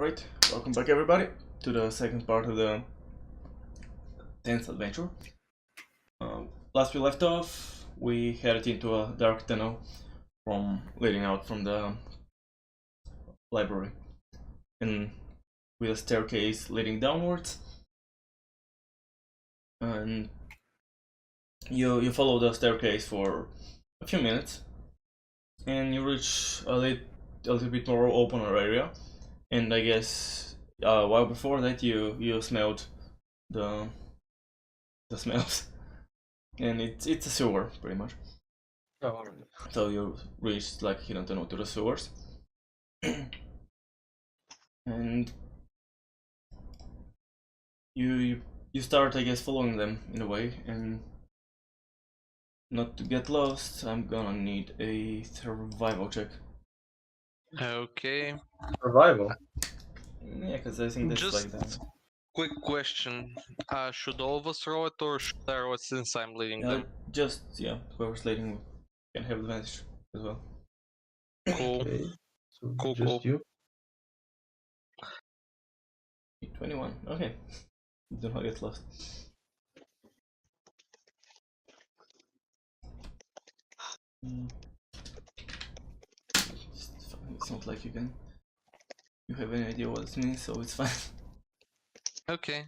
Right, welcome back everybody to the second part of the 10th adventure. Last we left off, we headed into a dark tunnel leading out from the library, and with a staircase leading downwards. And you follow the staircase for a few minutes, and you reach a little bit more open area. And I guess while before that you smelled the smells, and it's a sewer pretty much. Oh, So you reach like hidden tunnel to the sewers, and you start, I guess, following them in a way. And not to get lost, I'm gonna need a survival check. Okay. survival. Yeah, because I think that's Just like that. quick question. Should all of us roll it or should I roll it since I'm leading them? Just whoever's leading can have advantage as well. Cool. Okay, so Cool, just cool. you. 21. Okay. Do not get lost. It's not like you have any idea what it means, so it's fine. Okay.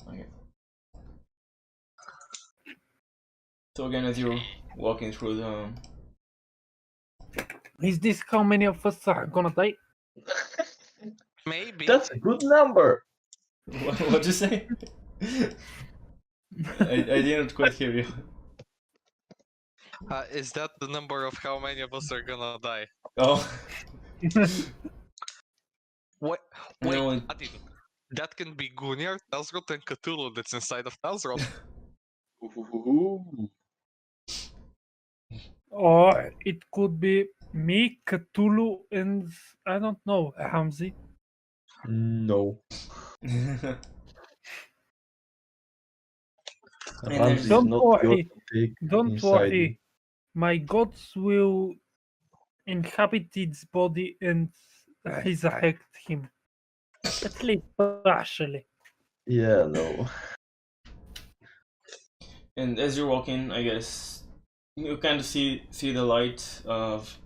Okay. So again, as you're walking through the... Is this how many of us are gonna die? Maybe. That's a good number. What'd you say? I didn't quite hear you. Is that the number of how many of us are gonna die? Oh. What? No, Wait, Adin. That can be Gunnar, Talsrot, and Cthulhu that's inside of Talsrot. Ooh. Or it could be me, Cthulhu, and I don't know, Hamzi. No. And Ramsey is Don't not worry, going to take Don't inside worry. My gods will inhabit its body and resurrect him. At least partially. you. Yeah, no. And as you're walking, I guess you kind of see the light of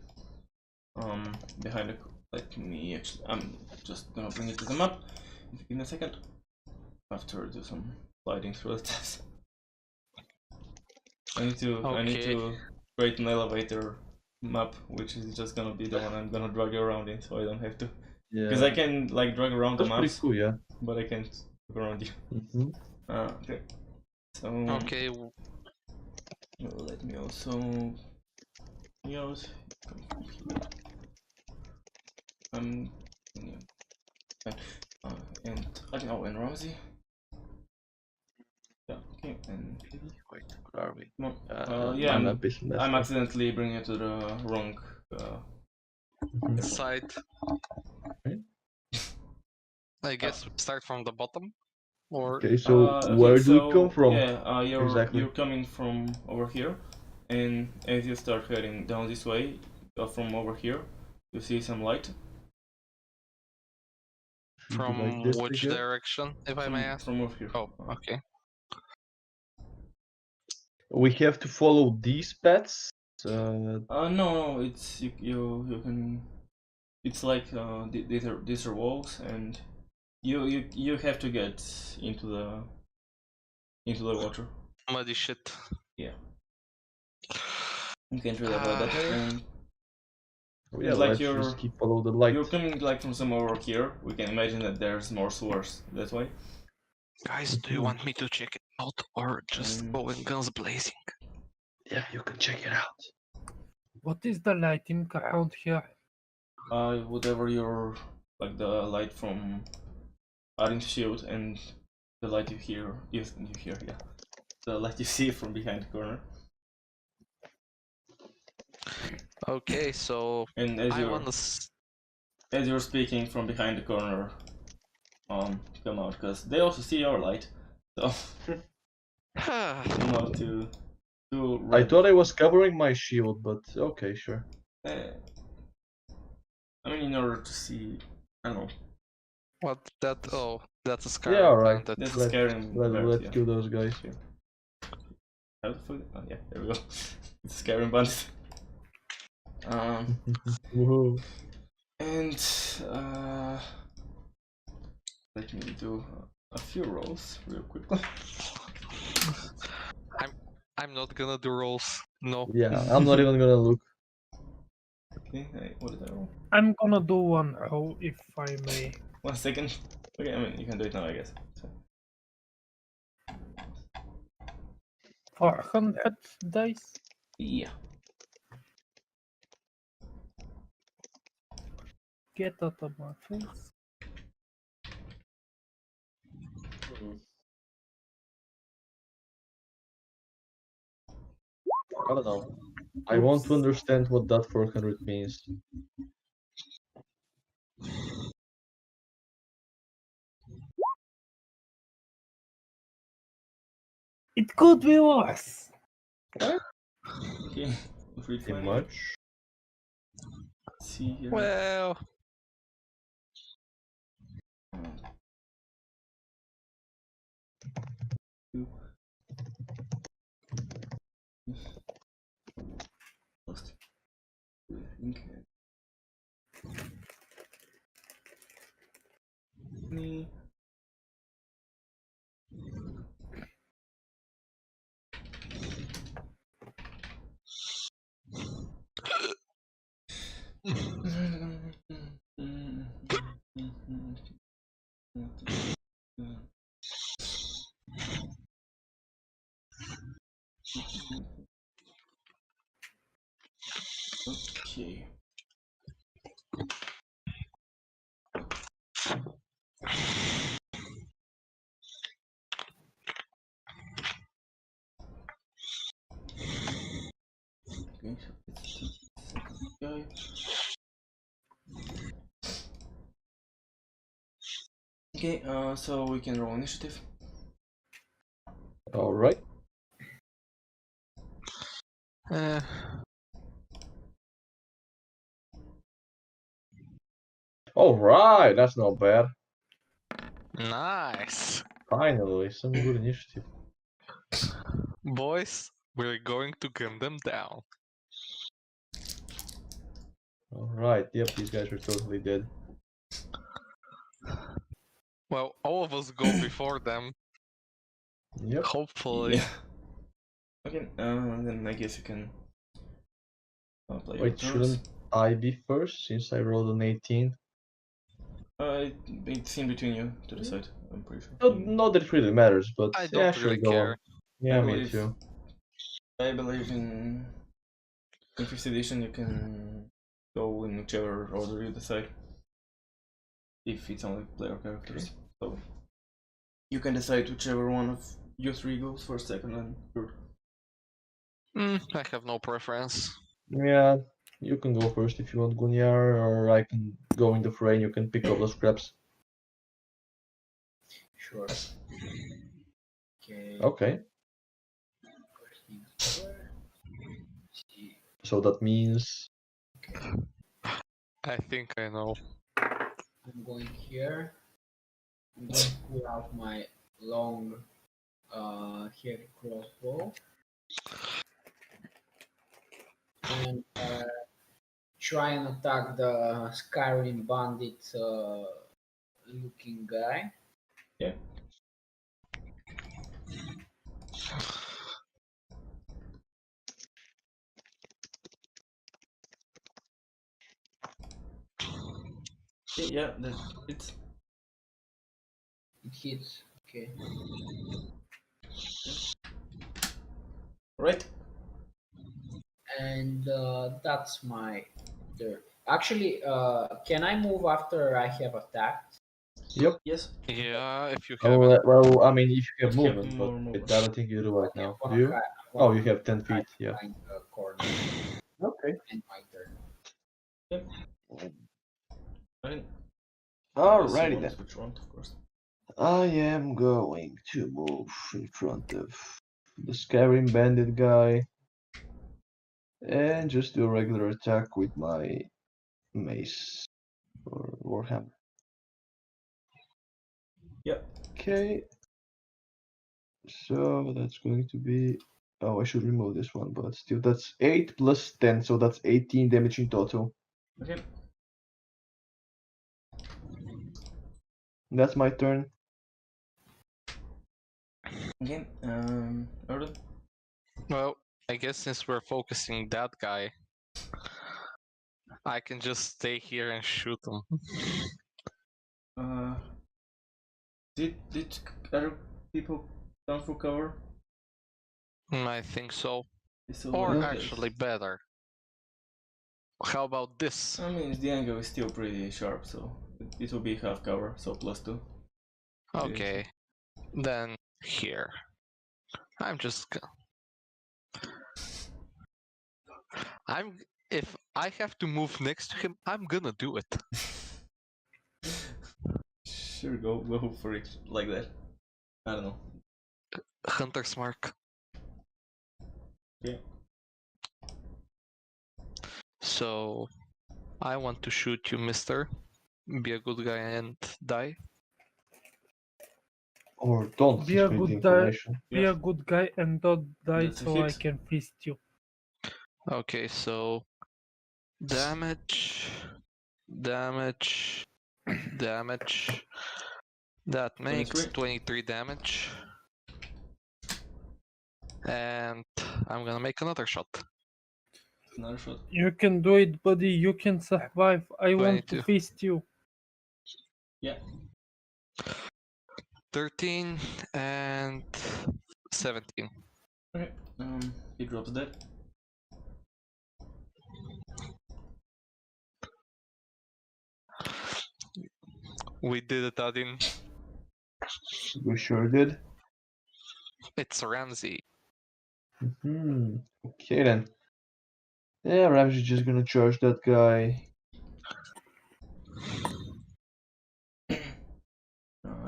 behind the... Let me actually... I'm just gonna bring it to the map. Give me a second. I have to do some sliding through the test. I need to create an elevator map, which is just gonna be the one I'm gonna drag around in, so I don't have to. Yeah. Because I can like drag around That's the pretty maps, cool, yeah. but I can't go around you. Mm-hmm. Okay. So Okay. let me also use... and and Ramsey. Yeah. Okay. And Wait, where are we? come on. Yeah. My map is messed I'm up. accidentally bringing it to the wrong. Side. Okay. I guess we start from the bottom? Or... Okay, so Okay, where do so, we come from? Yeah, Exactly. you're coming from over here, and as you start heading down this way, from over here, you see some light. From Like this which figure? direction, if I may ask? From over here. Oh, okay. We have to follow these paths. No, it's you can. It's like these are walls, and you have to get into the water. Muddy shit. Yeah. You can't really avoid that. And Yeah, like let's just keep follow the light. you're coming like from somewhere over here. We can imagine that there's more sewers that way. Guys, do you want me to check it out or just go in guns blazing? Yeah, you can check it out. What is the lighting around here? Whatever your like the light from Arin's shield and the light you hear, yeah, the light you see from behind the corner. Okay, so And as you're speaking from behind the corner, come out, because they also see your light. So come out to I thought I was covering my shield, but okay, sure. I mean, in order to see, I don't know. What that? Oh, that's a Skyrim Yeah, alright. planted. That's a Let's Skyrim bird, let's yeah. kill those guys. How the fuck? Oh yeah, there we go. It's a Skyrim bandit. Woohoo. And let me do a few rolls real quickly. I'm not gonna do rolls. No. Yeah, I'm not even gonna look. Okay, what did I roll? I'm gonna do one roll if I may. 1 second. Okay, I mean you can do it now, I guess. So, 400 dice. yeah. Get out of my face. I don't know. I want to understand what that 400 means. It could be worse. Okay. Free Pretty fire. much. Let's see here. Well, Two. Lost. I think. Me. Okay. Okay, so it's the second guy. Okay, so we can roll initiative. Alright. eh, Alright, that's not bad. nice. Finally, some good initiative. Boys, we're going to gun them down. Alright, yep, these guys are totally dead. Well, all of us go before them. Yep. Hopefully. Yeah. Okay, then I guess you can play your Wait, turns. shouldn't I be first since I rolled an 18? It's in between you to decide, I'm pretty sure. Not that it really matters, but I yeah, don't sure, really go on. care. Yeah, I me believe- too. I believe in 5th edition you can go in whichever order you decide. If it's only player characters. So you can decide whichever one of you three goes first, second, and third. I have no preference. Yeah, you can go first if you want, Gunyar, or I can go in the fray and you can pick up the scraps. Sure. Okay. Okay, First things first. See. so that means... Okay. I think I know. I'm going here. I'm going to pull out my long heavy crossbow and try and attack the Skyrim bandit looking guy. Yeah. Yeah, that it's It hits. Okay. right. And that's my turn. Actually, can I move after I have attacked? Yep. Yes. Yeah, if you have it. Well, I mean, if you have If you have movement, more but movement. I don't think you do right Okay, now. I'm Do gonna you? hide- I'm Oh, gonna you have 10 feet, hide yeah. behind the corner. Okay. And my turn. Yep. Fine. Alrighty then. Switch round, of course. I am going to move in front of the Skyrim bandit guy and just do a regular attack with my mace. or Warhammer. Yep. Okay. So that's going to be. Oh, I should remove this one, but still, that's 8 plus 10, so that's 18 damage in total. Okay. That's my turn. Okay. Erden. Well, I guess since we're focusing that guy, I can just stay here and shoot him. Did other people come for cover? I think so. So Or like actually this. better. How about this? I mean, the angle is still pretty sharp, so it will be half cover, so +2. Okay. Then here. I'm just if I have to move next to him, I'm gonna do it. Sure, go for it like that. I don't know. Hunter's mark. Yeah. So I want to shoot you, mister. Be a good guy and die. Or don't Be a read the good guy. information. Be a good guy and don't die That's a so I hit. can feast you. Okay, so damage, damage, damage. That makes 23 damage. And I'm gonna make another shot. Another shot. You can do it, buddy. You can survive. I want to 22. feast you. Yeah. 13 and 17. Okay. He drops that. We did it, Adin. We sure did. It's Ramsey. Okay then. Yeah, Ramsey's just gonna charge that guy.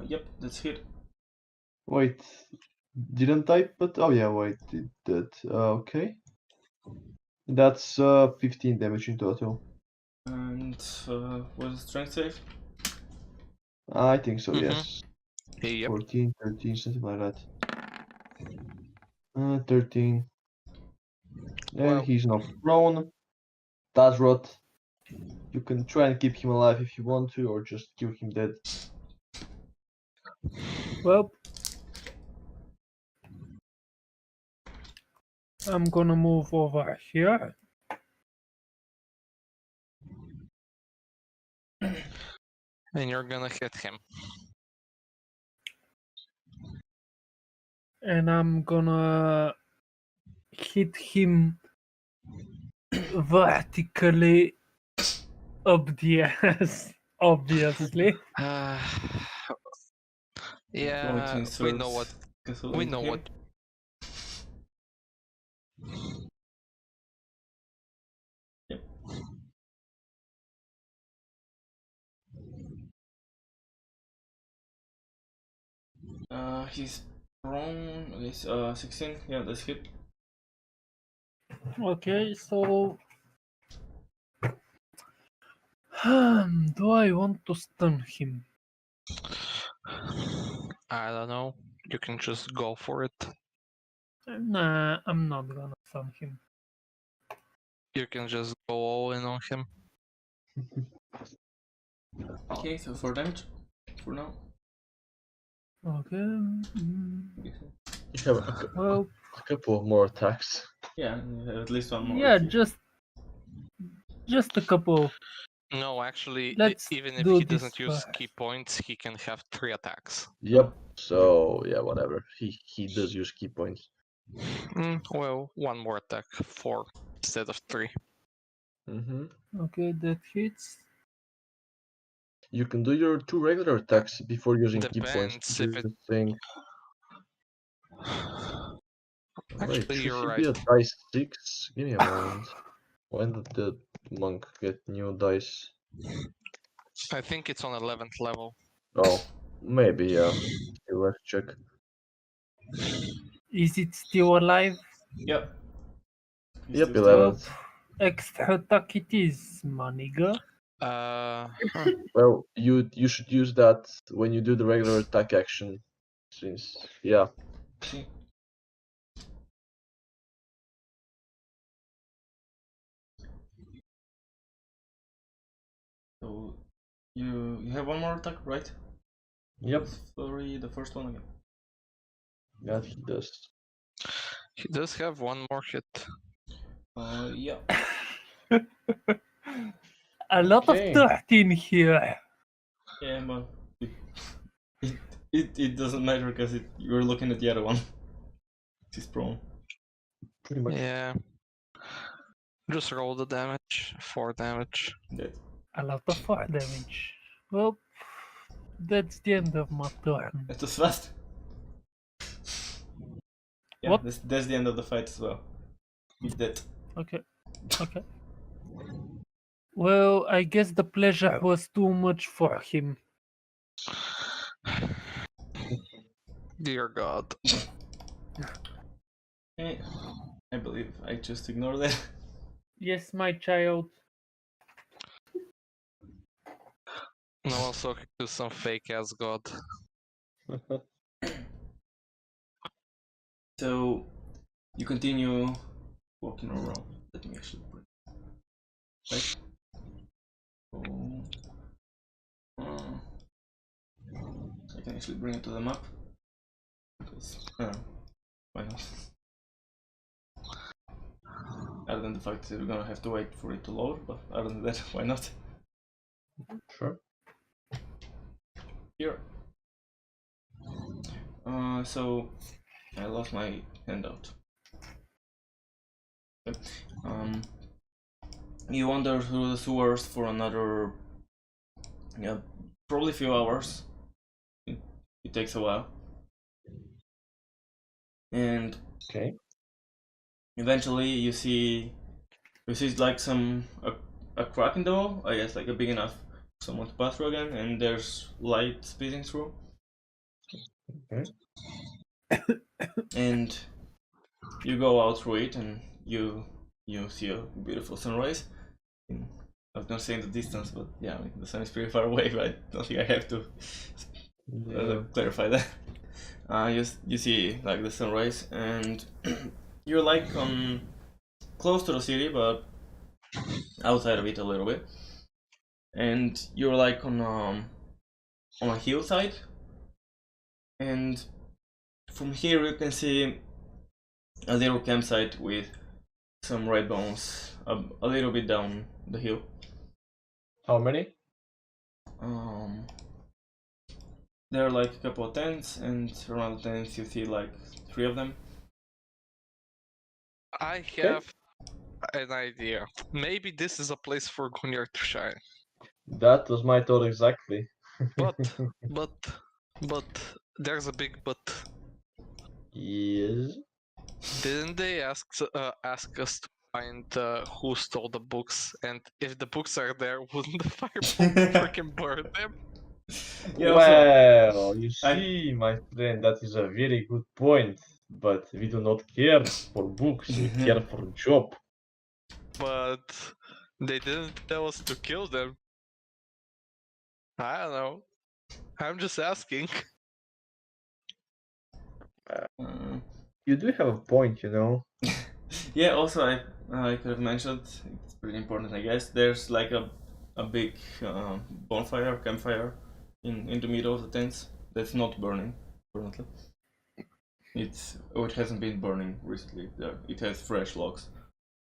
Yep, that's hit. Wait, didn't I? But oh yeah, wait, did that? Okay, that's 15 damage in total. And was it strength save? I think so. Mhm. Yes. Yep. 14, 13, something like that. 13. And Well- he's not prone. That's rot. You can try and keep him alive if you want to, or just kill him dead. Well, I'm gonna move over here. And you're gonna hit him. And I'm gonna hit him vertically up the ass, obviously. Yeah, we know what. We know what. Yep. He's prone. This 16. Yeah, that's hit. Okay, so do I want to stun him? I don't know. You can just go for it. Nah, I'm not gonna stun him. You can just go all in on him. Okay, so 4 damage for now. Okay. You have Well, a couple of more attacks. Yeah, you have at least one more. yeah, if you- just a couple. No, actually, Let's even if do he this doesn't use first. key points, he can have 3 attacks. Yep. So yeah, whatever. He does use key points. Well, 1 more attack, 4 instead of 3. Okay, that hits. You can do your 2 regular attacks before using key points. Depends Do if it. you think? Wait, Actually, should you're he be right. a dice 6? Give me a moment. When did the monk get new dice? I think it's on 11th level. Oh, maybe, yeah. Okay, let's check. Is it still alive? Yep. He's Yep, still 11th. Extra attack it is, my nigga. Well, you should use that when you do the regular attack action, since yeah. See? So you have one more attack, right? Yep, Sorry, the first one again. that he does. He does have one more hit. Yeah. A lot of Okay. dirt in here. Yeah, but it doesn't matter because you're looking at the other one. He's prone. Pretty much. Yeah. Just roll the damage. 4 damage. Dead. A lot of fire damage. Well, that's the end of my turn. That was fast. Yeah, What? that's the end of the fight as well. He's dead. Okay. Okay. Well, I guess the pleasure was too much for him. Dear God. Eh, I believe I just ignored that. Yes, my child. No one's talking to some fake ass god. So you continue walking around. Let me actually bring right. So, I can actually bring it to the map because why not? Other than the fact that we're gonna have to wait for it to load, but other than that, why not? Sure. Here. So I lost my handout. Okay. You wander through the sewers for another, yeah, probably a few hours. It takes a while, and Okay. eventually you see like a crack in the wall. I guess like a big enough for someone to pass through again, and there's light speeding through. Okay. And you go out through it, and you see a beautiful sunrise. I was gonna say in the distance, but yeah, I mean, the sun is pretty far away. But I don't think I have to Yeah. clarify that. You see like the sunrise, and you're like close to the city, but outside of it a little bit. And you're like on a hillside, and from here you can see a little campsite with some red bones a little bit down the hill. How many? There are like a couple of tents, and around the tents you see like 3 of them. I have an idea. Maybe this is a place for Gunjar to shine. That was my thought exactly. But there's a big but. Yes. Didn't they ask us to find who stole the books? And if the books are there, wouldn't the fireball freaking burn them? Yeah, also, Well, you see, my friend, that is a very good point. But we do not care for books, we care for job. But they didn't tell us to kill them. I don't know. I'm just asking. You do have a point, you know. yeah, also I could have mentioned, it's pretty important I guess, there's like a big bonfire, campfire in the middle of the tents that's not burning currently. It hasn't been burning recently. It has fresh logs,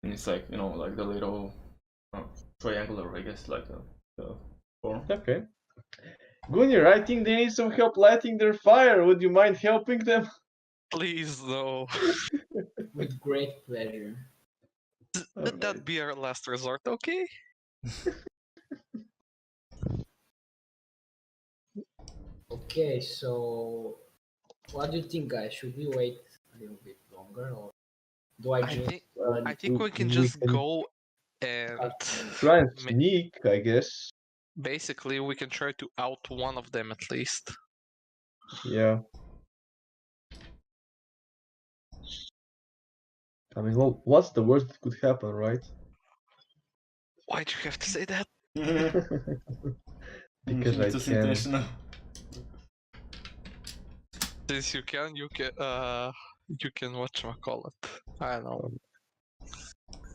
and it's like, you know, like the little triangular, I guess, like a form. Okay. Gunnar, I think they need some help lighting their fire. Would you mind helping them? Please, no. With great pleasure. Let that be our last resort, okay? Okay, so what do you think, guys? Should we wait a little bit longer, or do I just? I think we can just go and try and sneak, I guess. basically we can try to out one of them at least. Yeah. I mean, well, what's the worst that could happen, right? Why'd you have to say that? Because I It was can. intentional. Since you can whatchamacallit. I don't know.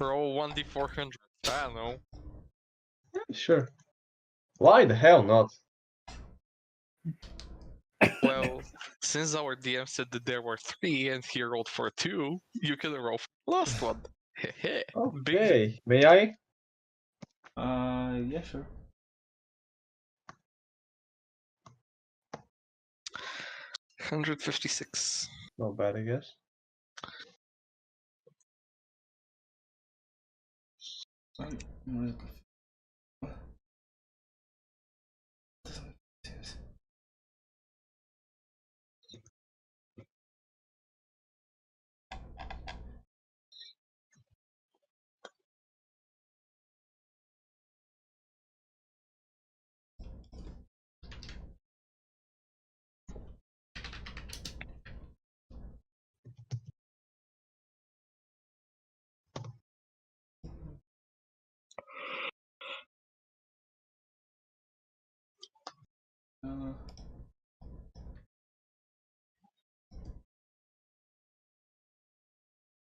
Roll 1d400. I don't know. Sure. Why the hell not? Well, since our DM said that there were 3 and he rolled for 2, you can roll for the last one. Hehe. Big Okay, may I? Yeah, sure. 156. Not bad, I guess. I'm really confused. Doesn't make sense. Uh,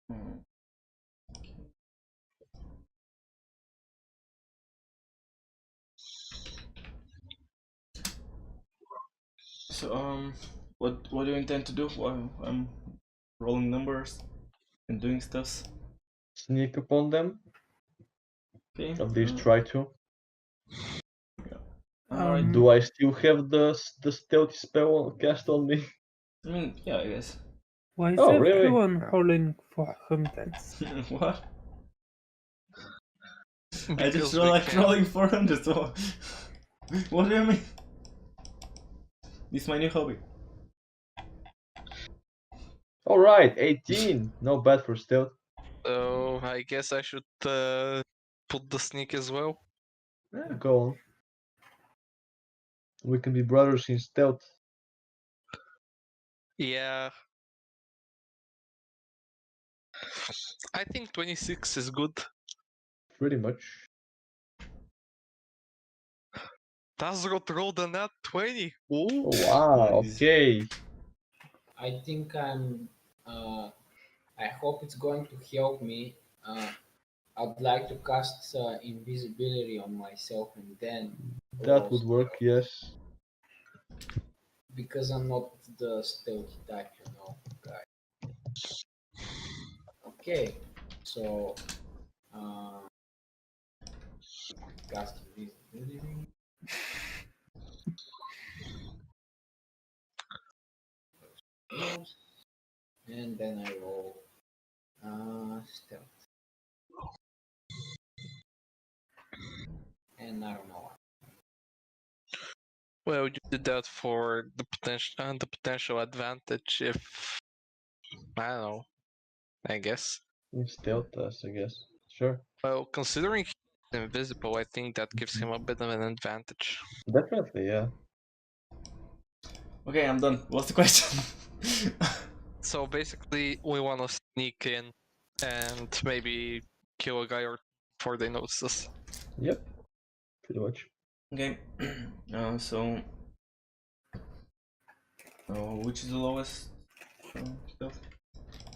hmm. So what do you intend to do while I'm rolling numbers and doing stuffs? Sneak upon them. Okay. At least try to. Alright. Do I still have the stealthy spell cast on me? I mean, yeah, I guess. Why is Oh, really? everyone rolling for hundreds? What? I Because just we feel like can. rolling 400. So what do you mean? This is my new hobby. Alright, 18. Not bad for stealth. So I guess I should put the sneak as well. Yeah, go on. We can be brothers in stealth. Yeah. I think 26 is good. Pretty much. Tazrot rolled a nat 20. Oh, Ooh. wow, Nice. okay. I think I hope it's going to help me. I'd like to cast invisibility on myself and then That roll would work, stealth, yes. because I'm not the stealthy type, you know, guys. Okay, so cast invisibility. And then I roll stealth. And I don't know. Well, you did that for the potential advantage if I don't know. I guess. In stealth test, I guess. Sure. Well, considering he's invisible, I think that gives him a bit of an advantage. Definitely, yeah. Okay, I'm done. What's the question? So basically, we want to sneak in and maybe kill a guy or before they notice us. Yep. Pretty much. Okay. So which is the lowest stuff?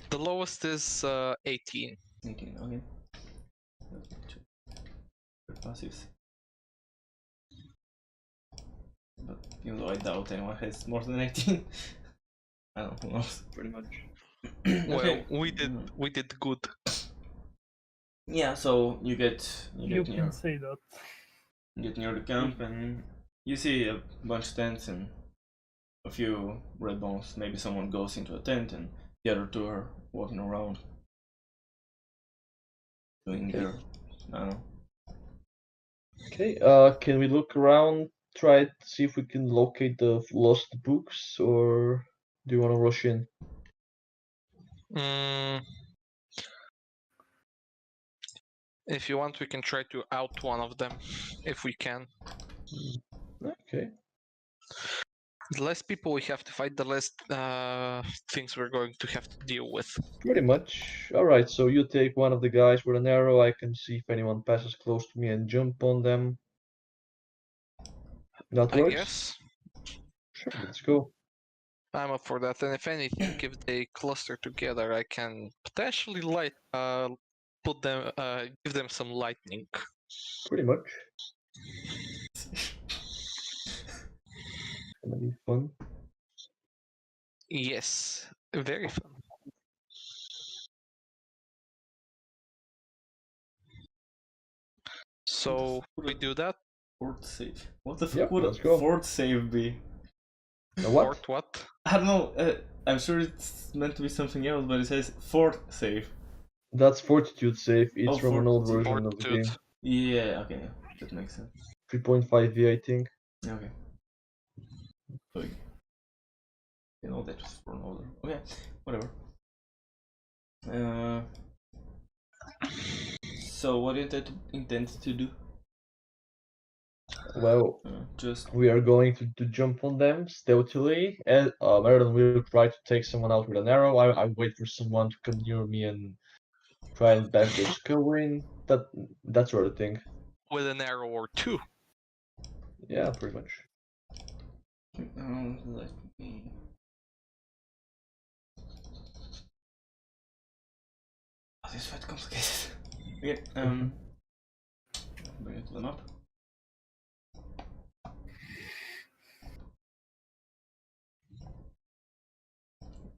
The lowest is 18. 18. Okay. Passives. But even though I doubt anyone has more than 18. I don't know, who knows. Pretty much. Well, Okay. we did good. Yeah, so you get You near can say that. the camp and you see a bunch of tents and a few red bones. Maybe someone goes into a tent and the other two are walking around doing their, I don't know. Okay, can we look around, try to see if we can locate the lost books, or do you want to rush in? If you want, we can try to out one of them, if we can. Okay. The less people we have to fight, the less things we're going to have to deal with. Pretty much. Alright, so you take one of the guys with an arrow. I can see if anyone passes close to me and jump on them. That I works? guess. Sure, let's go. I'm up for that, and if anything, if they cluster together, I can potentially give them some lightning. Pretty much. Gonna be fun. Yes, very fun. So we do that. Fort save. What the fuck Yep, would let's a go. fort save be? A what? Fort what? I don't know. I'm sure it's meant to be something else, but it says fort save. That's Fortitude save. It's Oh, from an old Fortitude. version of the Fortitude. game. Yeah, okay, that makes sense. 3.5V, I think. Okay. So you know that was for an older. Okay, whatever. So what do you intend to do? Well, Just we are going to jump on them stealthily. And Meriden will try to take someone out with an arrow. I wait for someone to come near me and try and bash their skull in. That sort of thing. With an arrow or two. Yeah, pretty much. let me. Oh, this is quite complicated. Okay, bring it to the map.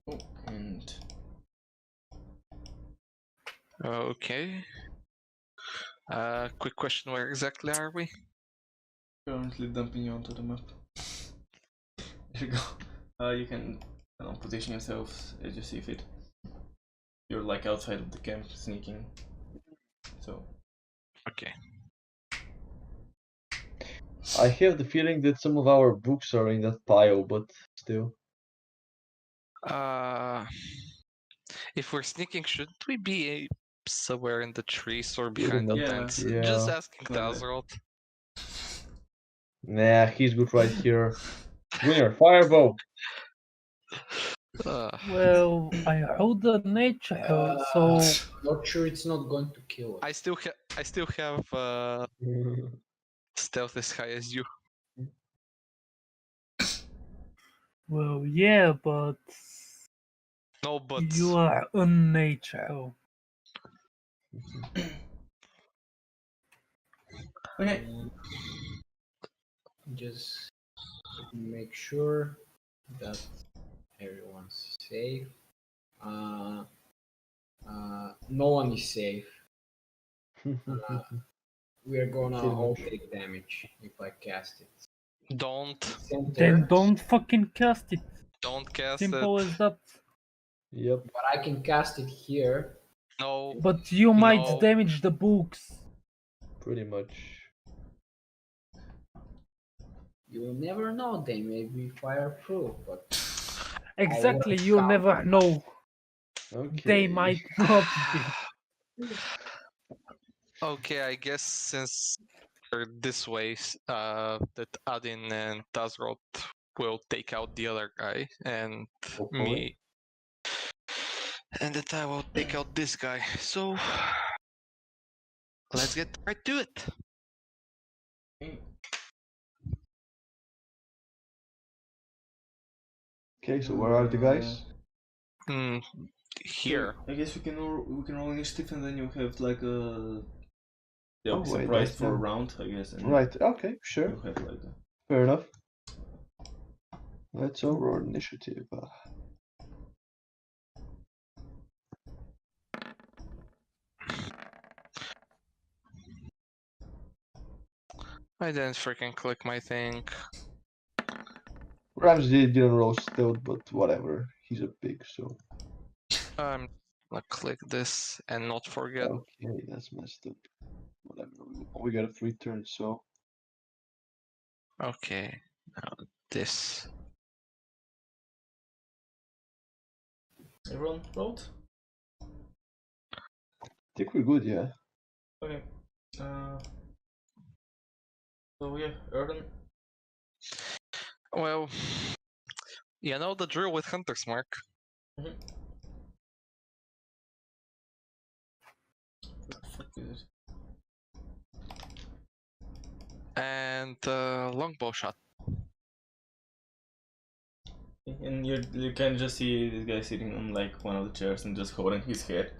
Oh, and Okay. Quick question: where exactly are we? currently dumping you onto the map. There you go. You can position yourselves as you see fit. You're like outside of the camp, sneaking. So. Okay. I have the feeling that some of our books are in that pile, but still. If we're sneaking, shouldn't we be somewhere in the trees or Pretty behind the much, tents? yeah. Just asking Kinda. Tazroth. Nah, he's good right here. Winner, firebow! Well, I hold the nature hole, so Not sure it's not going to kill us. I still have stealth as high as you. well, yeah, but No, but you are unnatural. Okay. Just make sure that everyone's safe. No one is safe. We are gonna Pretty all much. take damage if I cast it. don't Then don't fucking cast it. cast Simple it. as that. Yep. But I can cast it here. No. But you might No. damage the books. Pretty much. You'll never know. They may be fireproof, but Exactly, you never know. Okay. They might not be. Okay, I guess since we're this way, that Adin and Tazroth will take out the other guy, and Hopefully. me, and that I will take out this guy. So let's get right to it. Okay, so where are the guys? Here. So I guess we can roll initiative and then you have like a. They'll be Oh, wait, surprised I for a have- round, I guess. And Right, okay, sure. you have like a. Fair enough. Let's roll initiative. I didn't freaking click my thing. Ramsey didn't roll stealth, but whatever. He's a pig, so. I'm gonna click this and not forget. Okay, that's messed up. Whatever. We got a free turn, so. Okay, now this. Everyone rolled? I think we're good, yeah. Okay. So yeah, Erden. Well, you know the drill with Hunter's Mark. What the fuck is it? And longbow shot. And you can just see this guy sitting on like one of the chairs and just holding his head.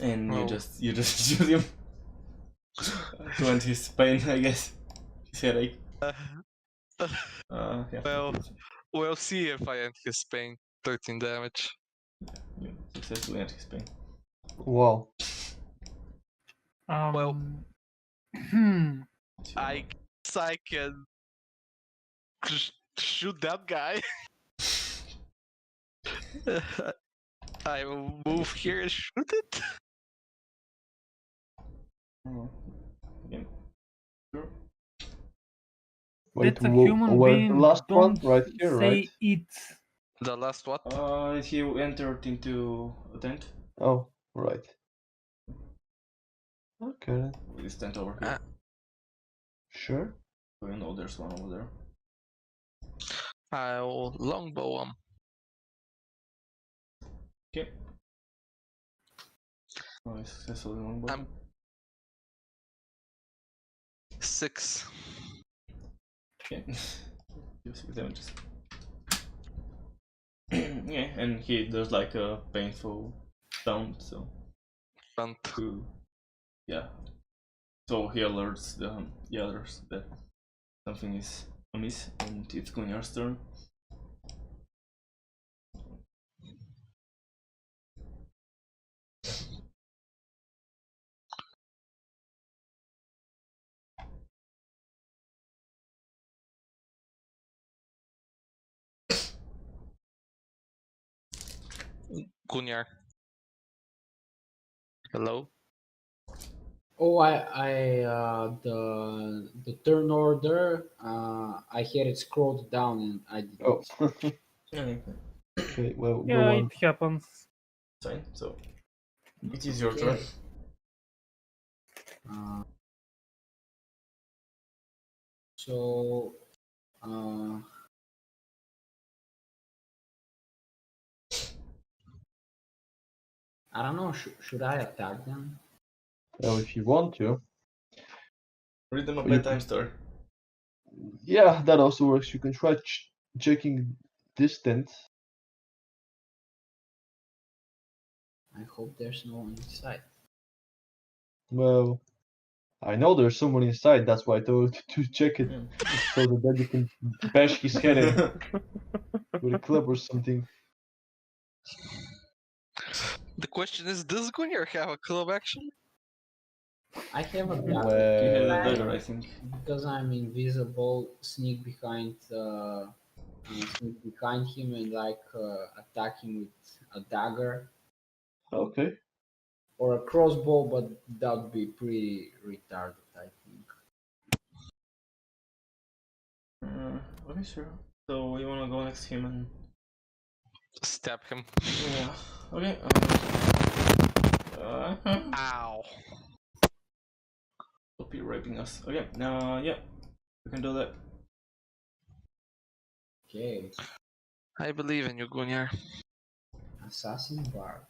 And you Oh. just shoot him to end his pain, I guess. His headache. Yeah. Well, we'll see if I end his pain. 13 damage. You successfully end his pain. Wow. Well, So, I guess I can shoot that guy. I will move here and shoot it. again. Sure. Wait, That's a human where's being. the last one? Don't Right here, say right? it. The last what? He entered into a tent. Oh, right. Okay then. With his tent over here. Sure. So you know there's one over there. I'll longbow him. Okay. Oh, successfully longbow. 6. Okay. Do 6 damages. Yeah, and he does like a painful sound, so Front. yeah. So he alerts the others that something is amiss, and it's Gunyar's turn. Gunyar. Hello? Oh, the turn order. I had it scrolled down and I didn't. Oh. Okay, Okay, well, Yeah, go on. it happens. fine. So it is your turn. Okay. So, I don't know. Should I attack them? Well, if you want to. Read them a You bedtime story. Yeah, that also works. You can try checking distance. I hope there's no one inside. Well, I know there's someone inside. That's why I told you to check it, so that then you can bash his head in with a club or something. The question is, does Gunyar have a club actually? I have a dagger. You have Well, a dagger, I think. Because I'm invisible, sneak behind him and attack him with a dagger okay. or a crossbow, but that would be pretty retarded, I think. Okay, sure. So you wanna go next to him and Stab him. yeah. Okay. Ow. Stop you raping us. Okay. Yeah. We can do that. Okay, I believe in you, Gunyar. assassin bard.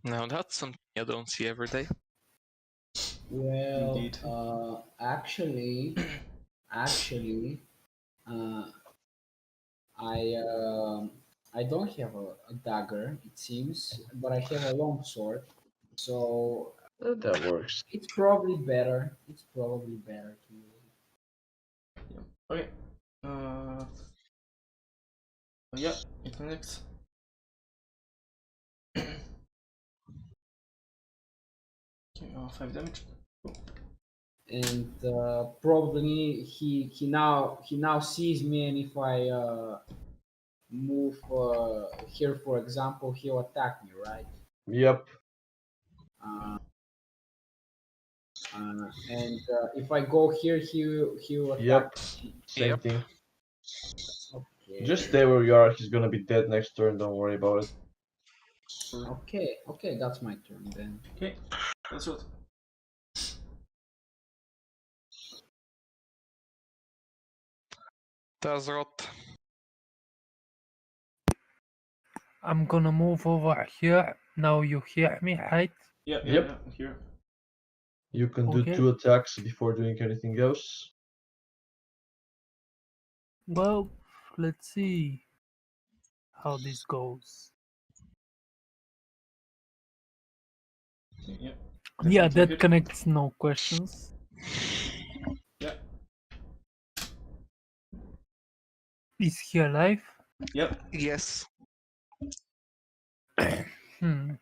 Now that's something you don't see every day. Well, Indeed. actually, I don't have a dagger, it seems, but I have a long sword, so That works. it's probably better. It's probably better to use it. Okay. Yeah. It's next. Okay. 5 damage. And probably he now sees me, and if I move here, for example, he'll attack me, right? Yep. And if I go here, he'll attack Yep. me. Same Yep. thing. Okay. Just stay where you are. He's gonna be dead next turn. Don't worry about it. Okay, that's my turn then. Okay. That's it. That's rot. I'm gonna move over here. Now you hear me, right? Yeah, Yep. here. You can do Okay. 2 attacks before doing anything else. Well, let's see how this goes. Yeah. Yeah, Second to that hit. connects, no questions. Yeah. Is he alive? Yep. Yes. Hmm.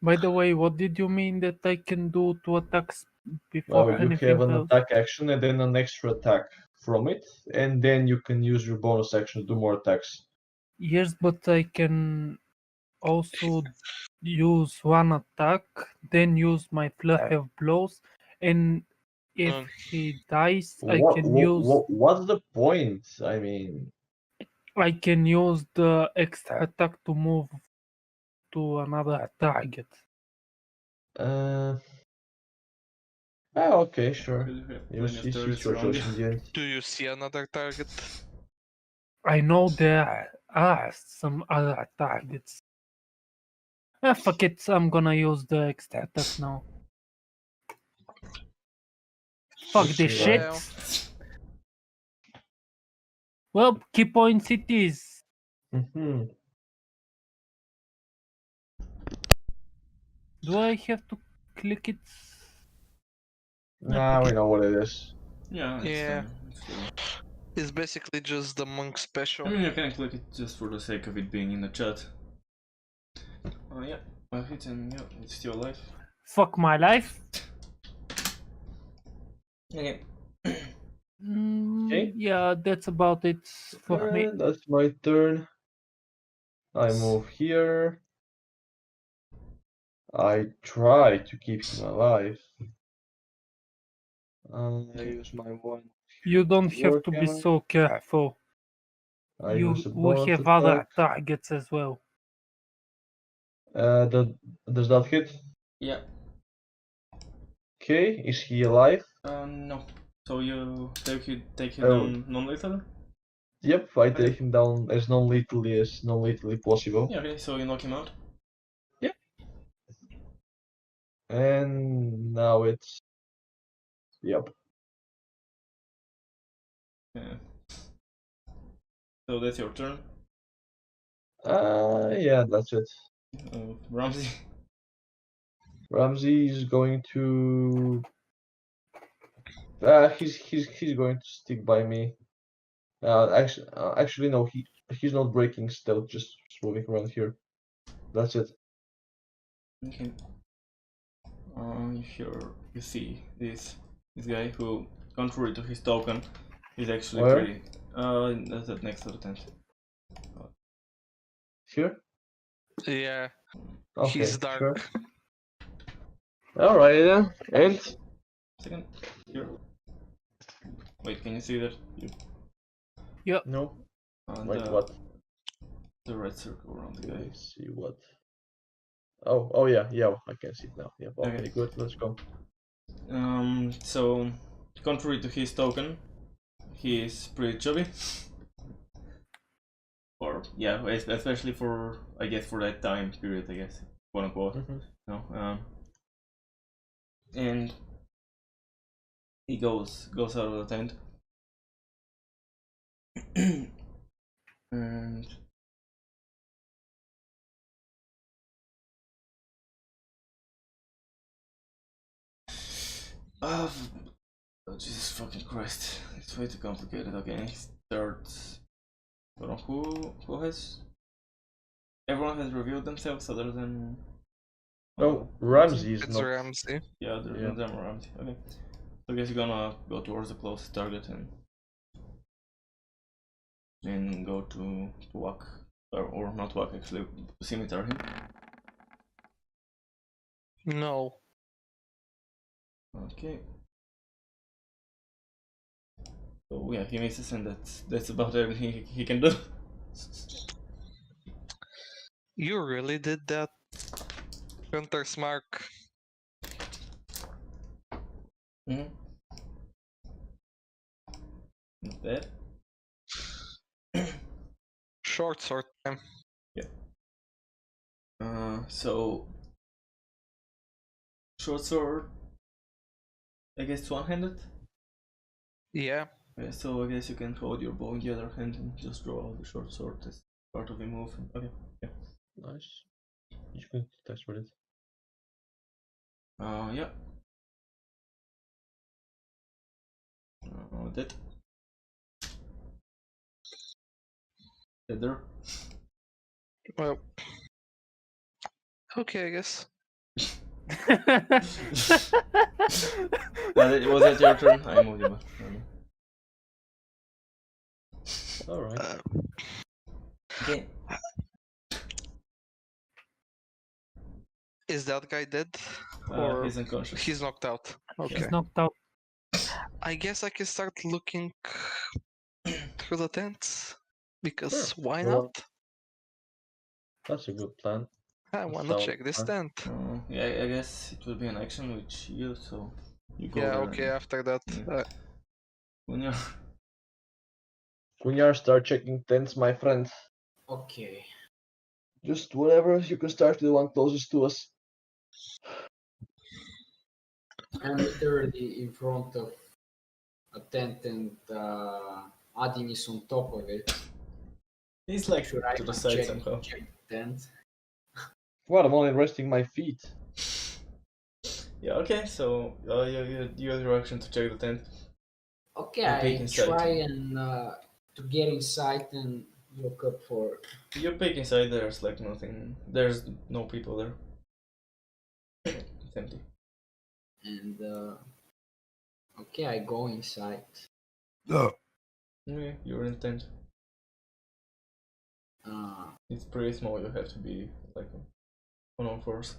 By the way, what did you mean that I can do 2 attacks before Well, you anything have an else? attack action and then an extra attack from it, and then you can use your bonus action to do more attacks. Yes, but I can also use 1 attack, then use my flurry of blows, and if Um, he dies, What's the point? I mean, I can use the extra attack to move to another target. uh, okay, sure. Because we have You plenty of see, it's turrets your around choice you. in the end. do you see another target? I know there are some other targets. Fuck it, I'm gonna use the extra attack now. Fuck this Pushing shit. Well, Well, key points it is. Mm-hmm. Do I have to click it? Now we Okay. know what it is. Yeah, it's Yeah. fine. It's fine. it's basically just the monk I special. mean, you can click it just for the sake of it being in the chat. Yeah, I hit and yeah, it's still alive. Fuck my life. Okay. Okay. Yeah, that's about it for me. That's my turn. I move here. I try to keep him alive. I use my one. You don't have to be Warhammer. so careful. I use a We bonus have attack. other targets as well. Does that hit? Yeah. Okay, is he alive? No. So you take him Oh. down non-lethal? Yep, I Okay. take him down as non-lethally possible. Yeah, okay, so you knock him out. Yep. And now it's... Yep. Yeah. So that's your turn. Yeah, that's it. Ramsey. Ramsey is going to... he's going to stick by me. Actually, no, he's not breaking stealth, just moving around here. That's it. Okay. Here you see this guy who, contrary to his token, is actually Where? pretty. That's that next to the tent. Here? Yeah, Okay, he's dark. sure. Alright then. And Second. Here. Wait, can you see that? no. And, Wait, what? the red circle around the Let guy. me see what. Oh yeah, I can see it now. Yep. Okay, Okay. good. Let's go. So, contrary to his token, he is pretty chubby. Or, yeah, especially for, I guess, for that time period, I guess, quote unquote. Mhm. No, and he goes out of the tent. And oh, Jesus fucking Christ, it's way too complicated. Okay, he starts. Hold on, who has? Everyone has revealed themselves other than. Oh, Ramsey is It's not. Ramsey. Yeah, other Yeah. than them around. Okay, so I guess you're gonna go towards the closest target and go to walk or not walk actually, scimitar him. No. Okay. So yeah, he misses, and that's about everything he can do. You really did that? Hunter's Mark. Mm-hmm. Not bad. Short time. So short sword. I guess one-handed. Yeah. Okay, so I guess you can hold your bow in the other hand and just draw out the short sword as part of the move. Okay. Yeah. Nice. You can test with it. Yeah. That. There. Well. Okay, I guess. Was that your turn? I moved you back. Alright. Okay. Is that guy dead? Or He's unconscious. he's knocked out? Okay. He's knocked out. I guess I can start looking through the tents. Because Sure. why Well, not? That's a good plan. I That wanna sounds check this fun. tent. Yeah, I guess it will be an action which you, so you go Yeah, there. okay, and after that. Yeah. When you're Kunyar, start checking tents, my friend. Okay. Just whatever, you can start with the one closest to us. I'm literally in front of a tent and Adin is on top of it. he's like Should I to the side check, somehow. check the tent? Well, I'm only resting my feet. Yeah, okay, so you have your action to check the tent. Okay, And peek I inside. try and to get inside and look up for. You peek inside, there's like nothing. There's no people there. It's empty. And okay, I go inside. Okay, you're in the tent. It's pretty small, you have to be like on all fours.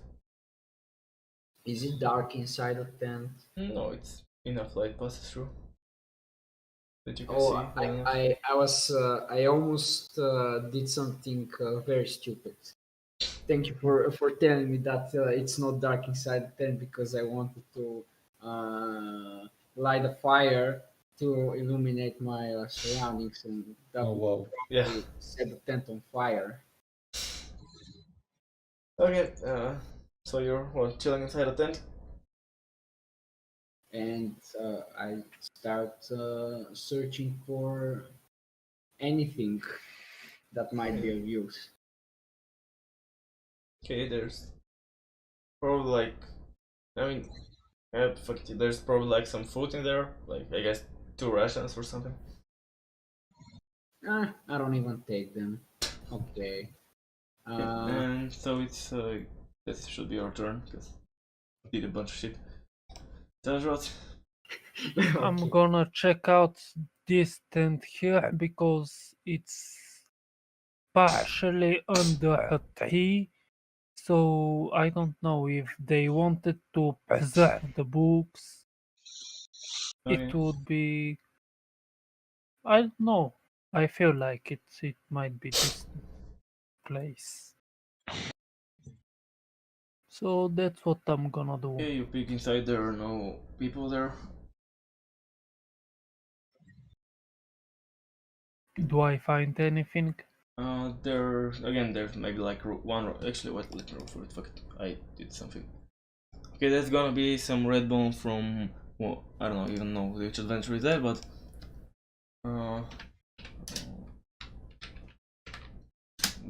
Is it dark inside the tent? No, it's enough light passes through that you can Oh, see. well enough. I was I almost did something very stupid. Thank you for telling me that it's not dark inside the tent because I wanted to light a fire to illuminate my surroundings and that Oh, would wow. Yeah. probably set the tent on fire. Okay, so you're chilling inside the tent? And I start searching for anything that might be of use. Okay, there's probably like, I mean, fuck it, there's probably like some food in there, like I guess 2 rations or something. I don't even take them. Okay. And so it's that should be your turn because you did a bunch of shit. Teleport. I'm Okay. gonna check out this tent here because it's partially under a tree. So I don't know if they wanted to preserve the books. It Okay. would be. I don't know. I feel like it might be this place. So that's what I'm gonna do. Okay, you peek inside, there are no people there. Do I find anything? There's maybe like one. Actually, what? Let me roll for it. Fuck it. I did something. Okay, there's gonna be some red bone from. Well, I don't even know which adventure is that, but.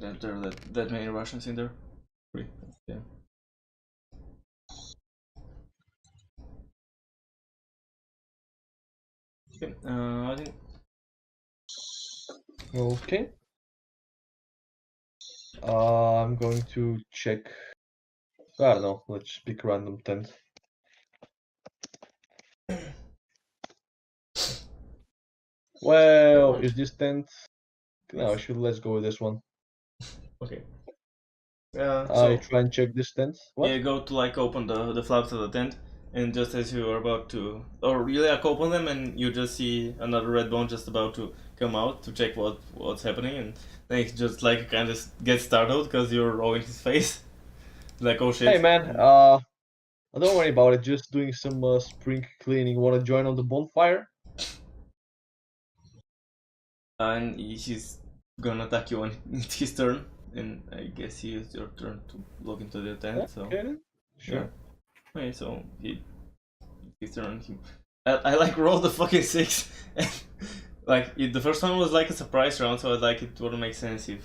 There are that many Russians in there. 3. Yeah. Okay, I think. Okay. I'm going to check. I don't know. Let's pick a random tent. Well, is this tent? No, let's go with this one. Okay. I try and check this tent. What? Yeah, go to like open the flaps of the tent, and just as you are about to, or you like open them, and you just see another red bone just about to come out to check what's happening, and then he just like kind of gets startled because you're all in his face, like oh shit. Hey man, don't worry about it. Just doing some spring cleaning. Want to join on the bonfire? And he's gonna attack you on his turn, and I guess he is your turn to look into the tent. So Okay, then. Sure. Okay, so his turn. I like rolled the fucking 6. Like the first one was like a surprise round, so I like it wouldn't make sense if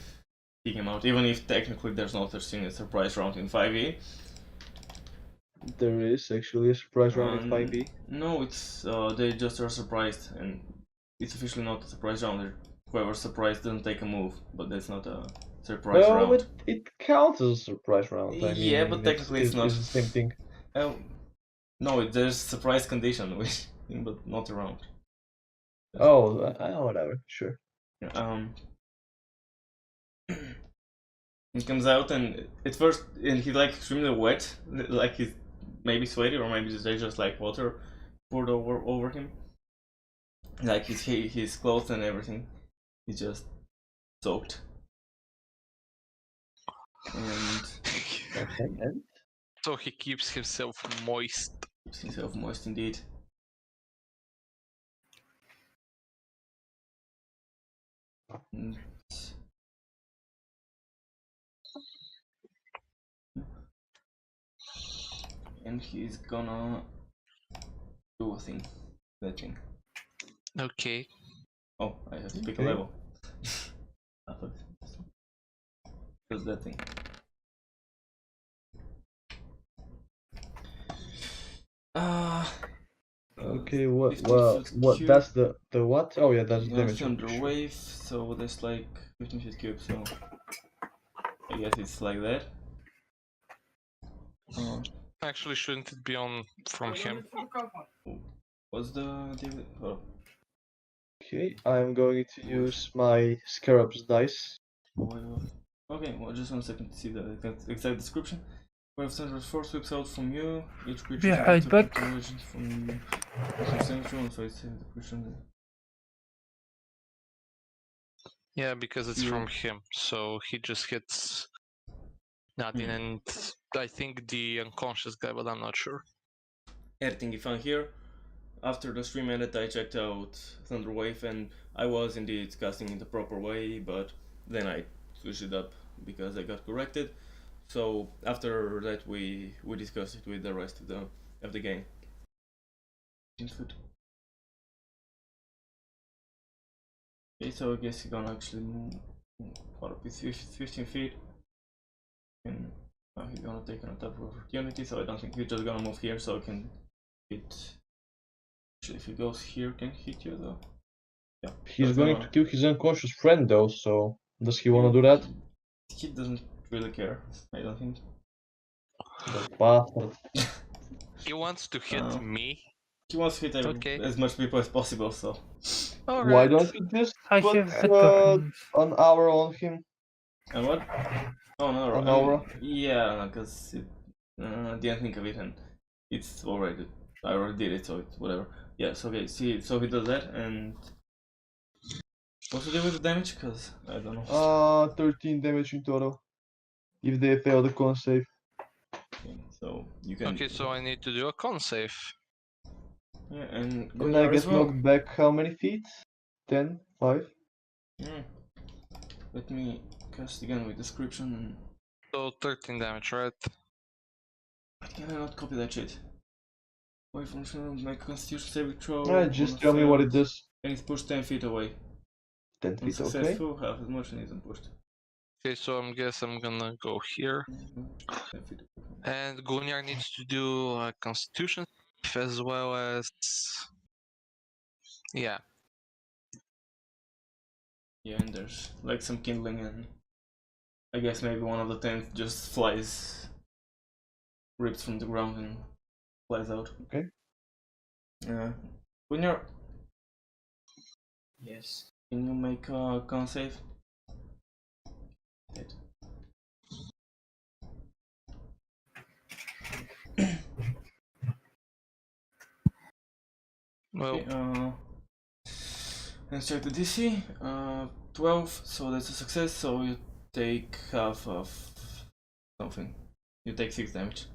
he came out, even if technically there's no such thing as surprise round in 5e. There is actually a surprise round in 5e. No, it's they just are surprised, and it's officially not a surprise round. Whoever's surprised doesn't take a move, but that's not a surprise Well, round. it counts as a surprise round. I mean, Yeah, but technically it's not. It's the same thing. No, there's surprise condition, which but not a round. Oh, whatever, sure. He comes out and at first, and he's like extremely wet, like he's maybe sweaty or maybe there's just like water poured over him, like his clothes and everything. He's just soaked. And Okay, and So he keeps himself moist. keeps himself moist indeed. And he's gonna do a thing. That thing. Okay. Oh, I have to pick a Okay. level. I thought it was that thing. okay, 15 what foot cube. that's the what? Oh yeah, that's the damage. Thunder Sure. wave, so that's like 15 feet cube, so I guess it's like that. Actually, shouldn't it be on from him? What's the oh, Okay, I'm going to use my Scarab's dice. okay, well, just 1 second to see the exact description. Wave thunder force whips out from you. Each creature Yeah, is I able to back. put legend from you. From central, so it's the creature. Yeah, because it's You- from him, so he just hits Nadine and I think the unconscious guy, but I'm not sure. Everything you found here. After the stream ended, I checked out Thunderwave, and I was indeed casting in the proper way, but then I switched it up because I got corrected. So after that, we discussed it with the rest of the game. Okay, so I guess you're gonna actually move far up with 15 feet, and he's gonna take an attack of opportunity. So I don't think he's just gonna move here, so I can hit. Actually, if he goes here, can he hit you though? Yeah. He's going to kill his unconscious friend though, so does he want to do that? He doesn't really care, I don't think. The bastard. He wants to hit me. He wants to hit Okay. as much people as possible, so. All Why right. don't we just I put have hit weapons. an aura on him? And what? Oh no, An aura? Yeah, because I didn't think of it, and it's already. I already did it, so it's whatever. Yes, okay, see, so he does that, and. What's the deal with the damage? Because I don't know. 13 damage in total. If they fail the con save. Okay, so you can. Okay, so I need to do a con save. Yeah, and And I Gunnar as get well. knocked back how many feet? 10? 5? Let me cast again with description. So 13 damage, right? Can I not copy that shit? Wait for make a constitution saving throw. Alright, just tell me what it does. And it's pushed 10 feet away. 10 And feet, okay? successful, half as much and isn't pushed. Okay, so I guess I'm gonna go here. 10 feet away. And Gunnar needs to do a constitution save as well as... Yeah. Yeah, and there's like some kindling, and I guess maybe one of the tents just flies, rips from the ground and flies out. Okay. Gunnar, Yes. can you make a con save? Dead. Well, Okay, let's check the DC. 12, so that's a success, so you take half of something. You take 6 damage.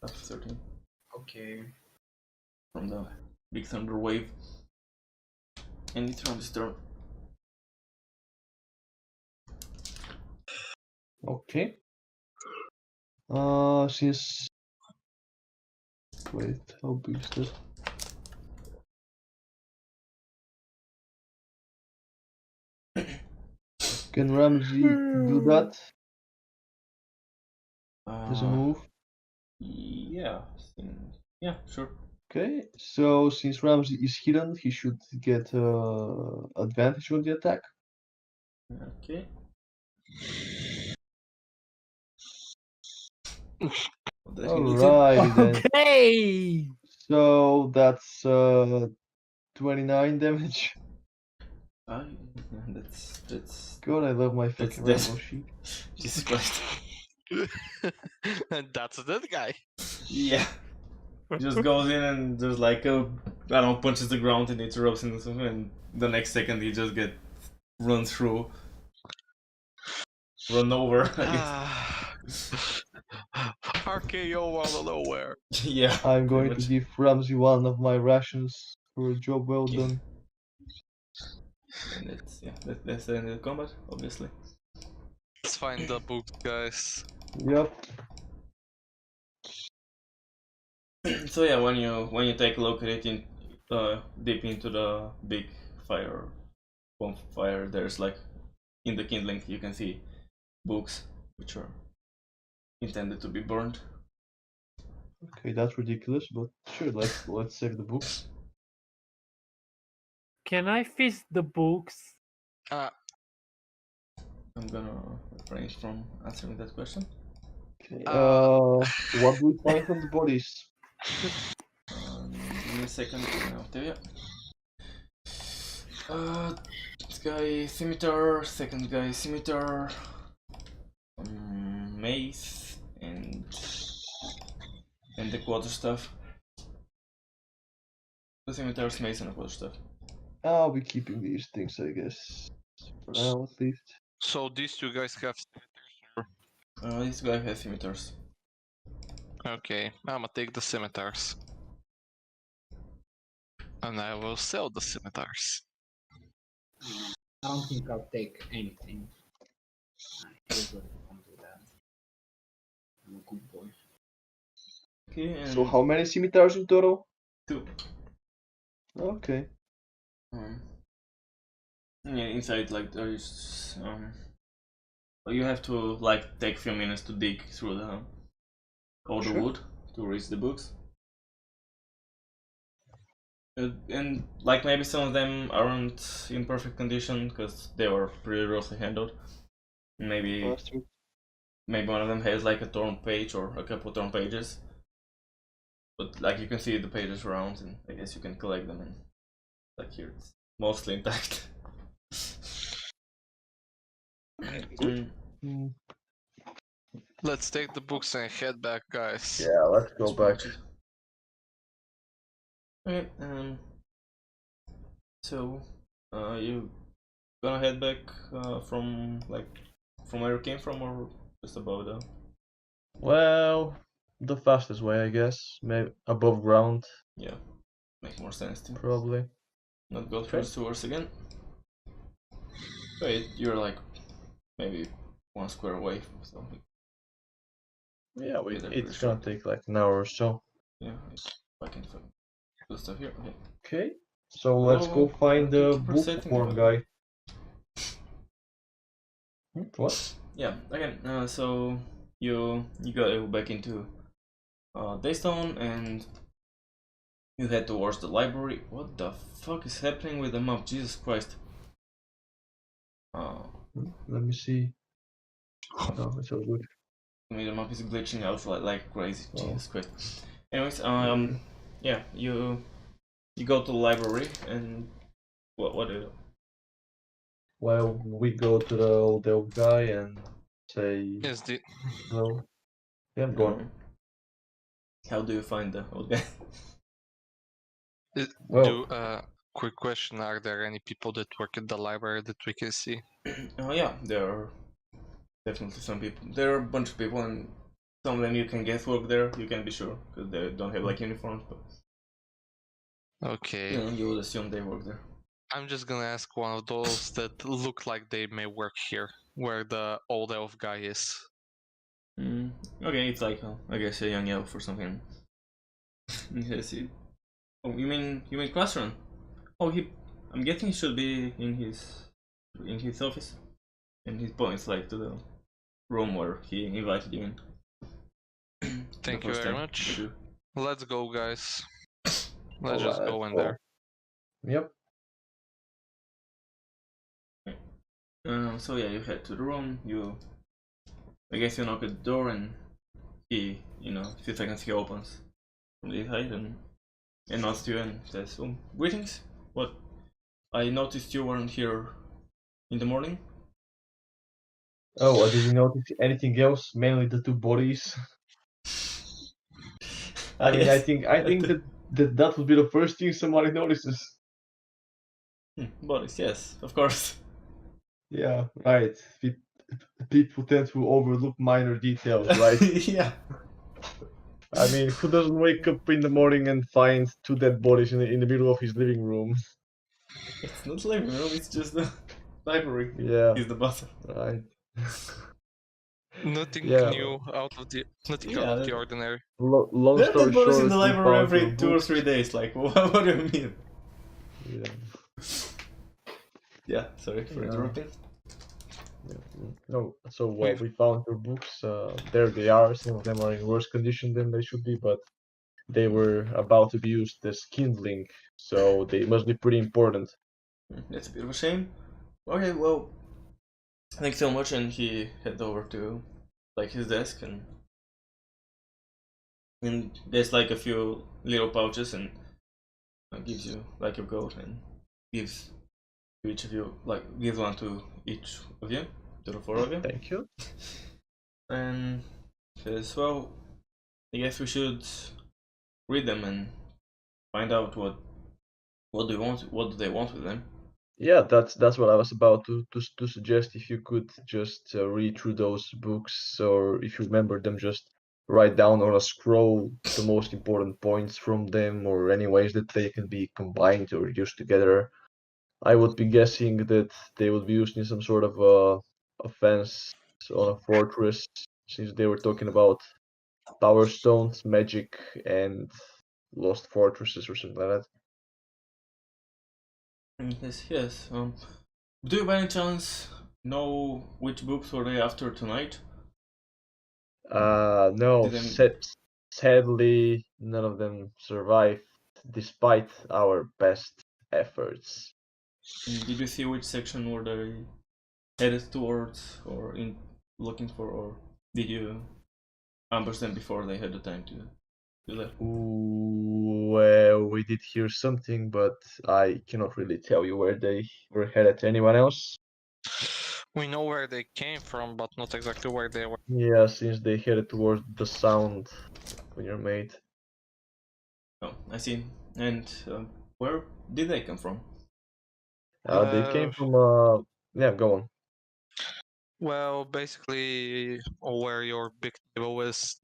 Half of 13 Okay. from the big thunder wave. And it's on this turn. Okay. Since Wait, how big is that? Can Ramsey do that as a move? Yeah. Yeah, sure. Okay, so since Ramsey is hidden, he should get advantage on the attack. Okay. What does he need to? Alrighty then. Okay. So that's 29 damage. That's God, I love my That's- fucking that's- rainbow sheet. Jesus Christ. And that's that guy. Yeah. Just goes in and just like I don't know, punches the ground and interrupts into something, and the next second he just get run through, run over. I guess. RKO out of nowhere. Yeah. I'm pretty going to much. give Ramsey one of my rations for a job well Okay. done. And that's the end of the combat, obviously. Let's find the book, guys. Yep. So yeah, when you take a look at it in deep into the big bonfire, there's like in the kindling you can see books which are intended to be burned. Okay, that's ridiculous, but sure, let's save the books. Can I fist the books? Uh, I'm gonna refrain from answering that question. Okay. Uh, What do we find from the bodies? Give me a second, and I'll tell you. This guy scimitar, second guy scimitar, mace, and the quarterstaff. The scimitar's mace and the quarterstaff. I'll be keeping these things, I guess, for now at least. so these two guys have. This guy has scimitars. Okay, I'ma take the scimitars. And I will sell the scimitars. I don't think I'll take anything. Here's what comes with that. I'm a good boy. Okay, and So how many scimitars in total? 2. Okay. Yeah, inside like there is you have to like take a few minutes to dig through all the Sure. wood to reach the books. And like maybe some of them aren't in perfect condition because they were pretty roughly handled. Maybe Bastard. maybe one of them has like a torn page or a couple torn pages. But like you can see the pages around, and I guess you can collect them. And like here, it's mostly intact. Good. Mm, Let's take the books and head back, guys. Yeah, let's go That's pretty back. much it. Okay, so you gonna head back from where you came from, or just above the? Well, the fastest way, I guess. Maybe above ground, Yeah, make more sense to probably. not go through the sewers again. Wait, you're like maybe 1 square away, so Yeah, they're pretty it's gonna short. take like an hour or so. Yeah, I can find the stuff here. Okay. Okay, so let's go find the keep resetting bookworm the guy. What? Yeah. Okay. So you go back into Daystone and you head towards the library. What the fuck is happening with the map? Jesus Christ. Let me see. Oh, it's all good. I mean, the map is glitching out like crazy. Oh. Jesus Christ. Anyways, yeah, you go to the library and what do you do? Well, we go to the old elf guy and say Is the hello. Yeah, go on. How do you find the old guy? Well, quick question: are there any people that work at the library that we can see? Oh yeah, there are definitely some people. There are a bunch of people, and some of them you can guess work there. You can be sure because they don't have like uniforms, but Okay. you would assume they work there. I'm just gonna ask one of those that look like they may work here, where the old elf guy is. Okay, it's like I guess a young elf or something. Yes, oh, you mean classroom? Oh, I'm guessing he should be in his office, and he points like to the room where he invited you in. Thank you very much. Let's go, guys. Let's just go in there. Yep. So yeah, you head to the room. I guess you knock at the door, and he, a few seconds he opens from the inside and nods to you and says, "Greetings. What? I noticed you weren't here in the morning." Oh, did you notice anything else? Mainly the two bodies. I mean, Yes. I think that would be the first thing somebody notices. Bodies, yes, of course. Yeah, right. People tend to overlook minor details, right? Yeah. I mean, who doesn't wake up in the morning and find two dead bodies in the middle of his living room? It's not living room, it's just the library. Yeah, He's the boss. right. Nothing Yeah. new out of the ordinary. Long There are story dead bodies in short, the we library found your every 2 or books. 3 days. Like, what do you mean? Yeah. Yeah, sorry for interrupting. No, so we found your books. There they are. Some of them are in worse condition than they should be, but they were about to be used as kindling, so they must be pretty important. That's a bit of a shame. Okay, well, thanks so much. And he heads over to like his desk, and there's like a few little pouches, and gives you like your coat, and gives to each of you, like gives one to each of you, to the 4 of you. Thank you. And says, well, I guess we should read them and find out what do they want with them. Yeah, that's what I was about to suggest. If you could just read through those books, or if you remember them, just write down on a scroll the most important points from them, or any ways that they can be combined or used together. I would be guessing that they would be used in some sort of offense on a fortress, since they were talking about power stones, magic, and lost fortresses or something like that. Yes. Do you by any chance know which books were they after tonight? No, Did they... sadly, none of them survived despite our best efforts. Did you see which section were they headed towards, or in looking for, or did you ambush them before they had the time to do that? Well, we did hear something, but I cannot really tell you where they were headed. Anyone else? We know where they came from, but not exactly where they were. Yeah, since they headed towards the sound when you're made. Oh, I see. And where did they come from? They came from yeah, go on. Well, basically, where your big table is,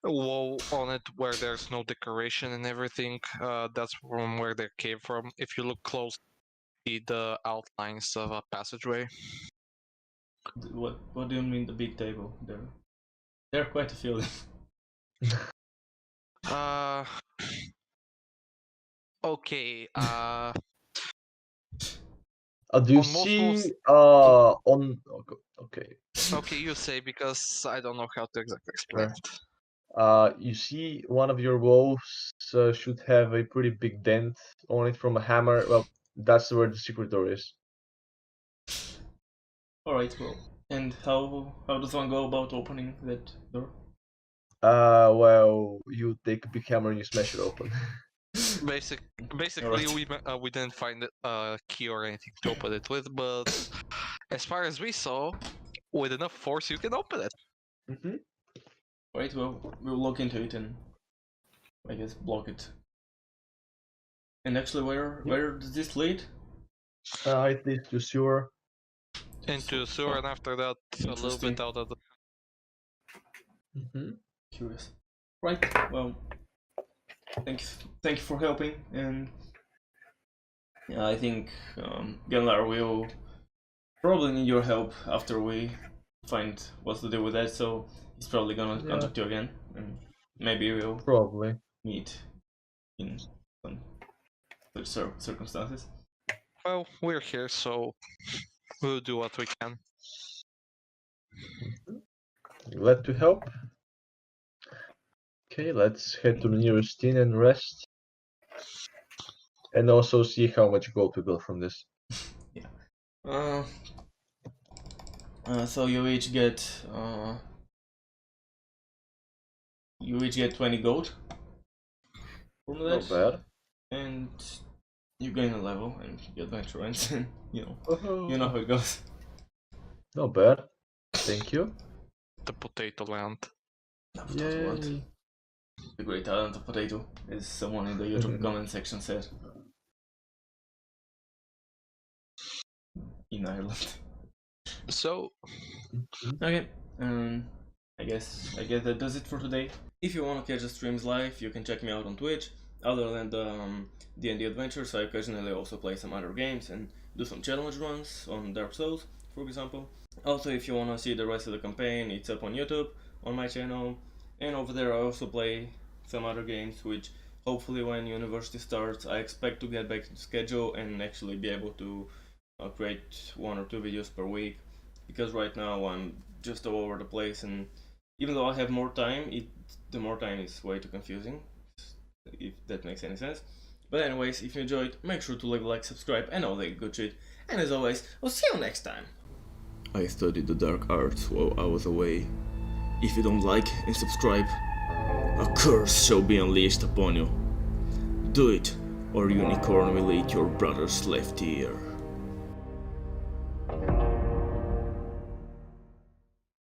wall on it where there's no decoration and everything, that's from where they came from. If you look close, see the outlines of a passageway. What do you mean the big table? There are quite a few. Okay. Do you On most see walls- on okay. Okay, you say, because I don't know how to exactly explain it. You see one of your walls should have a pretty big dent on it from a hammer. Well, that's where the secret door is. Alright, well, and how does one go about opening that door? Well, you take a big hammer and you smash it open. Basically, Alright. we didn't find a key or anything to open it with, but as far as we saw, with enough force, you can open it. Mm-hmm. Right, well, we'll look into it and I guess block it. And actually, where does this lead? It leads to sewer. Into the sewer, and after that, a little bit Interesting. out of the. Mm-hmm. Curious. Right, well, thank you for helping, and yeah, I think Genlar will probably need your help after we find what to do with that, so he's probably gonna contact you again, and maybe we'll Probably. meet in some such circumstances. Well, we're here, so we'll do what we can. Glad to help. Okay, let's head to the nearest inn and rest. And also see how much gold we got from this. So you each get 20 gold from that, Not bad. and you gain a level and the adventure ends. And you know Oh, how it goes. not bad. Thank you. The potato land. Yay. The great talent of potato, as someone in the YouTube comment section said. In Ireland. So, Okay, I guess that does it for today. If you want to catch the streams live, you can check me out on Twitch. Other than the D&D adventures, I occasionally also play some other games and do some challenge runs on Dark Souls, for example. Also, if you want to see the rest of the campaign, it's up on YouTube, on my channel, and over there I also play some other games, which hopefully when university starts, I expect to get back to schedule and actually be able to create 1 or 2 videos per week, because right now I'm just all over the place, and even though I have more time, the more time is way too confusing, if that makes any sense. But anyways, if you enjoyed, make sure to leave a like, subscribe, and all that good shit. And as always, I'll see you next time. I studied the dark arts while I was away. If you don't like and subscribe, a curse shall be unleashed upon you. Do it, or unicorn will eat your brother's left ear.